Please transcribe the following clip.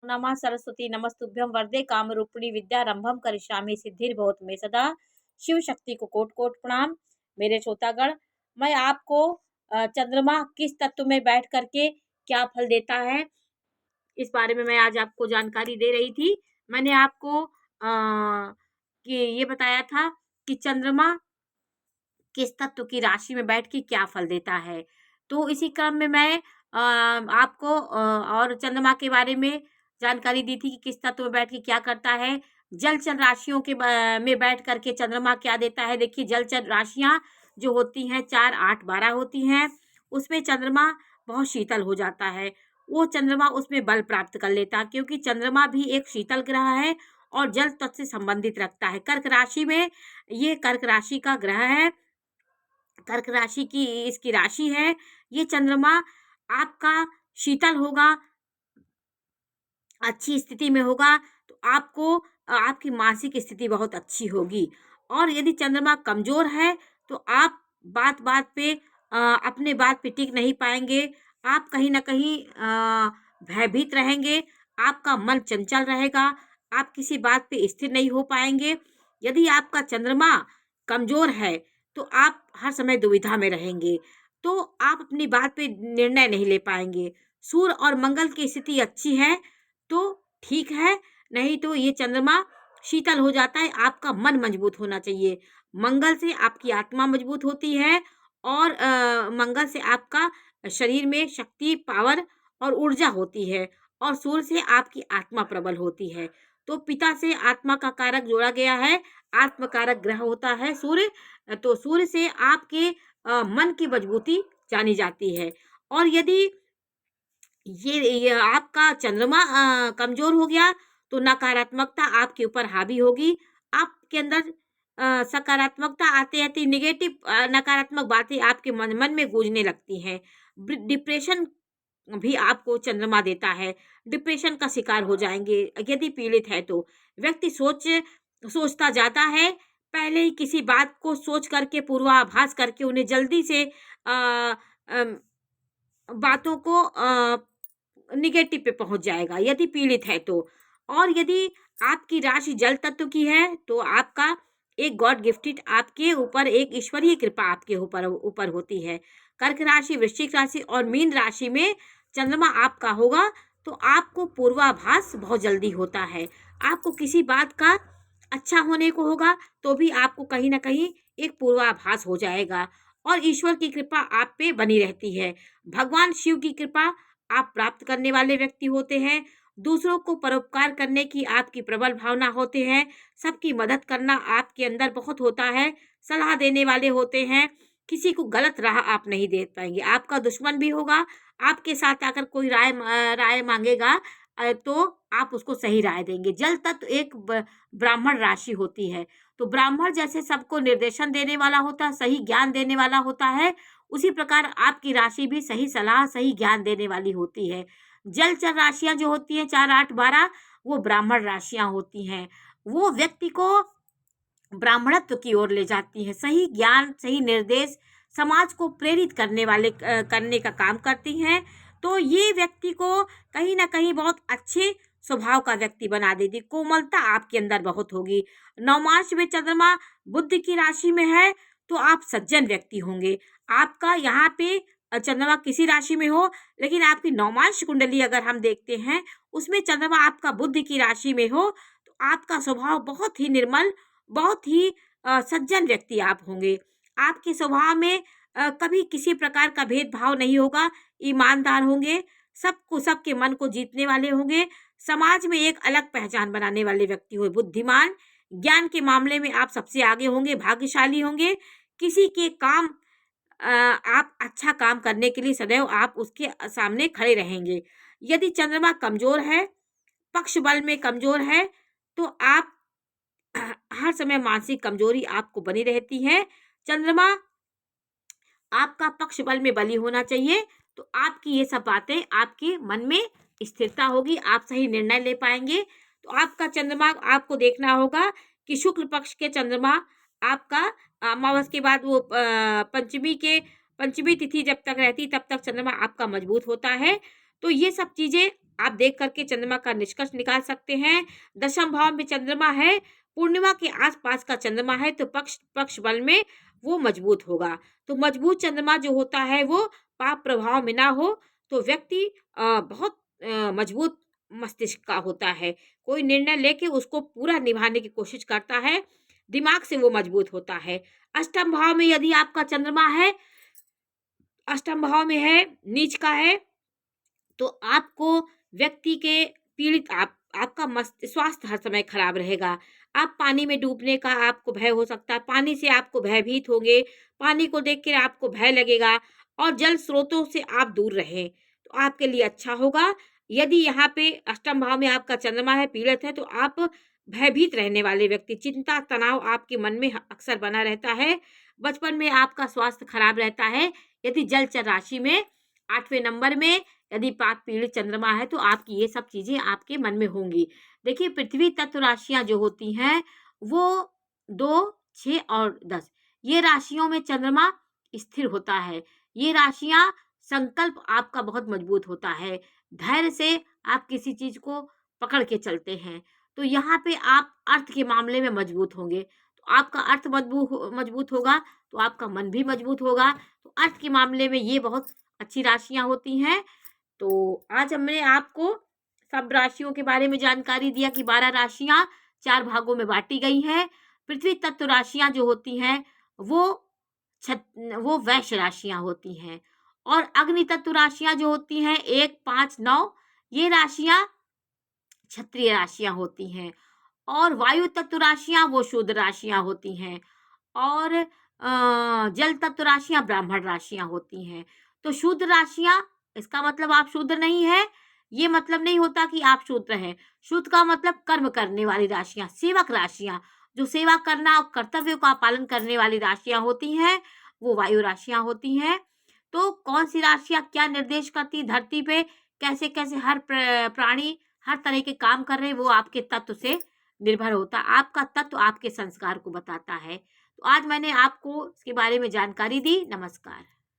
नमः सरस्वती नमस्तुभ्यं वरदे कामरूपिणी विद्यारंभम करिष्यामि सिद्धिर्भवतु मे सदा। शिव शक्ति को कोटि कोटि प्रणाम। मेरे श्रोतागण, मैं आपको चंद्रमा किस तत्व में बैठ करके क्या फल देता है, इस बारे में मैं आज आपको जानकारी दे रही थी। मैंने आपको कि ये बताया था कि चंद्रमा किस तत्व की राशि में बैठ के क्या फल देता है। तो इसी क्रम में मैं आपको और चंद्रमा के बारे में जानकारी दी थी कि किस तत्व में बैठ के क्या करता है। जलचर राशियों के में बैठ करके चंद्रमा क्या देता है। देखिए, जलचर राशियां जो होती हैं 4, 8, 12 होती हैं, उसमें चंद्रमा बहुत शीतल हो जाता है। वो चंद्रमा उसमें बल प्राप्त कर लेता है, क्योंकि चंद्रमा भी एक शीतल ग्रह है और जल तत्व से संबंधित रखता है। कर्क राशि में, ये कर्क राशि का ग्रह है, कर्क राशि की इसकी राशि है। ये चंद्रमा आपका शीतल होगा, अच्छी स्थिति में होगा, तो आपको आपकी मानसिक स्थिति बहुत अच्छी होगी। और यदि चंद्रमा कमजोर है तो आप बात बात पे अपने बात पे टिक नहीं पाएंगे। आप कहीं ना कहीं भयभीत रहेंगे, आपका मन चंचल रहेगा, आप किसी बात पे स्थिर नहीं हो पाएंगे। यदि आपका चंद्रमा कमजोर है तो आप हर समय दुविधा में रहेंगे, तो आप अपनी बात पे निर्णय नहीं ले पाएंगे। सूर्य और मंगल की स्थिति अच्छी है तो ठीक है, नहीं तो ये चंद्रमा शीतल हो जाता है। आपका मन मजबूत होना चाहिए। मंगल से आपकी आत्मा मजबूत होती है और मंगल से आपका शरीर में शक्ति, पावर और ऊर्जा होती है, और सूर्य से आपकी आत्मा प्रबल होती है। तो पिता से आत्मा का कारक जोड़ा गया है, आत्म कारक ग्रह होता है सूर्य। तो सूर्य से आपके मन की मजबूती जानी जाती है। और यदि ये आपका चंद्रमा कमजोर हो गया तो नकारात्मकता आपके ऊपर हावी होगी। आपके अंदर सकारात्मकता आते आते निगेटिव नकारात्मक बातें आपके मन में गूंजने लगती हैं। डिप्रेशन भी आपको चंद्रमा देता है। डिप्रेशन का शिकार हो जाएंगे यदि पीड़ित है तो। व्यक्ति सोचता जाता है, पहले ही किसी बात को सोच करके पूर्वाभास करके उन्हें जल्दी से बातों को निगेटिव पे पहुंच जाएगा यदि पीड़ित है तो। और यदि आपकी राशि जल तत्व की है तो आपका एक गॉड गिफ्टेड, आपके ऊपर एक ईश्वरीय कृपा आपके ऊपर ऊपर होती है। कर्क राशि, वृश्चिक राशि और मीन राशि में चंद्रमा आपका होगा तो आपको पूर्वाभास बहुत जल्दी होता है। आपको किसी बात का अच्छा होने को होगा तो भी आपको कहीं ना कहीं एक पूर्वाभास हो जाएगा, और ईश्वर की कृपा आप पे बनी रहती है। भगवान शिव की कृपा आप प्राप्त करने वाले व्यक्ति होते हैं। दूसरों को परोपकार करने की आपकी प्रबल भावना होते हैं। सबकी मदद करना आपके अंदर बहुत होता है। सलाह देने वाले होते हैं। किसी को गलत राह आप नहीं दे पाएंगे। आपका दुश्मन भी होगा, आपके साथ आकर कोई राय मांगेगा तो आप उसको सही राय देंगे। जल तत्व एक ब्राह्मण राशि होती है, तो ब्राह्मण जैसे सबको निर्देशन देने वाला होता है, सही ज्ञान देने वाला होता है, उसी प्रकार आपकी राशि भी सही सलाह, सही ज्ञान देने वाली होती है। जलचर राशियां जो होती हैं 4, 8, 12, वो ब्राह्मण राशियां होती हैं। वो व्यक्ति को ब्राह्मणत्व की ओर ले जाती हैं। सही ज्ञान, सही निर्देश समाज को प्रेरित करने का काम करती हैं। तो ये व्यक्ति को कहीं ना कहीं बहुत अच्छे स्वभाव का व्यक्ति बना देती। कोमलता आपके अंदर बहुत होगी। नवमांश में चंद्रमा बुध की राशि में है तो आप सज्जन व्यक्ति होंगे। आपका यहाँ पे चंद्रमा किसी राशि में हो, लेकिन आपकी नवमांश कुंडली अगर हम देखते हैं उसमें चंद्रमा आपका बुध की राशि में हो तो आपका स्वभाव बहुत ही निर्मल, बहुत ही सज्जन व्यक्ति आप होंगे। आपके स्वभाव में कभी किसी प्रकार का भेदभाव नहीं होगा। ईमानदार होंगे, सबको, सबके मन को जीतने वाले होंगे। समाज में एक अलग पहचान बनाने वाले व्यक्ति हो। बुद्धिमान, ज्ञान के मामले में आप सबसे आगे होंगे, भाग्यशाली होंगे। किसी के काम आप अच्छा काम करने के लिए सदैव आप उसके सामने खड़े रहेंगे। यदि चंद्रमा कमजोर है, पक्ष बल में कमजोर है, तो आप हर समय मानसिक कमजोरी आपको बनी रहती है। चंद्रमा आपका पक्ष बल में बली होना चाहिए, तो आपकी ये सब बातें आपके मन में स्थिरता होगी, आप सही निर्णय ले पाएंगे। तो आपका चंद्रमा आपको देखना होगा कि शुक्ल पक्ष के चंद्रमा आपका अमावस के बाद वो पंचमी तिथि जब तक रहती तब तक चंद्रमा आपका मजबूत होता है। तो ये सब चीजें आप देख करके चंद्रमा का निष्कर्ष निकाल सकते हैं। दशम भाव में चंद्रमा है, पूर्णिमा के आसपास का चंद्रमा है, तो पक्ष बल में वो मजबूत होगा। तो मजबूत चंद्रमा जो होता है वो पाप प्रभाव में ना हो तो व्यक्ति बहुत मजबूत मस्तिष्क का होता है। कोई निर्णय लेके उसको पूरा निभाने की कोशिश करता है, दिमाग से वो मजबूत होता है। अष्टम भाव में यदि आपका चंद्रमा है, अष्टम भाव में है, नीच का है, तो आपको व्यक्ति के पीड़ित आपका स्वास्थ्य हर समय खराब रहेगा। आप पानी में डूबने का आपको भय हो सकता है, पानी से आपको भयभीत होंगे, पानी को देख के आपको भय लगेगा और जल स्रोतों से आप दूर रहें, तो आपके लिए अच्छा होगा। यदि यहाँ पे अष्टम भाव में आपका चंद्रमा है, पीड़ित है, तो आप भयभीत रहने वाले व्यक्ति, चिंता तनाव आपके मन में अक्सर बना रहता है। बचपन में आपका स्वास्थ्य खराब रहता है। यदि जलचर राशि में 8वें नंबर में यदि पाप पीड़ित चंद्रमा है तो आपकी ये सब चीजें आपके मन में होंगी। देखिए, पृथ्वी तत्व राशियां जो होती हैं वो 2, 6 और 10, ये राशियों में चंद्रमा स्थिर होता है। ये राशियां संकल्प आपका बहुत मजबूत होता है, धैर्य से आप किसी चीज को पकड़ के चलते हैं। तो यहाँ पे आप अर्थ के मामले में मजबूत होंगे, तो आपका अर्थ मजबूत होगा तो आपका मन भी मजबूत होगा। तो अर्थ के मामले में ये बहुत अच्छी राशियां होती हैं। तो आज हमने आपको सब राशियों के बारे में जानकारी दिया कि 12 राशियां 4 भागों में बांटी गई हैं। पृथ्वी तत्व राशियां जो होती हैं वो वो वैश्य राशियां होती हैं, और अग्नि तत्व राशियां जो होती हैं 1, 5, 9, ये राशियां क्षत्रिय राशियां होती हैं, और वायु तत्व राशियां वो शूद्र राशियां होती हैं, और जल तत्व राशियां ब्राह्मण राशियां होती हैं। तो शूद्र राशियां, इसका मतलब आप शूद्र नहीं है, ये मतलब नहीं होता कि आप शूद्र हैं। शूद्र का मतलब कर्म करने वाली राशियां, सेवक राशियां, जो सेवा करना और कर्तव्यों का पालन करने वाली राशियां होती हैं, वो वायु राशियां होती हैं। तो कौन सी राशियां क्या निर्देश करती धरती पे, कैसे कैसे हर प्राणी हर तरह के काम कर रहे हैं, वो आपके तत्व से निर्भर होता है। आपका तत्व आपके संस्कार को बताता है। तो आज मैंने आपको इसके बारे में जानकारी दी। नमस्कार।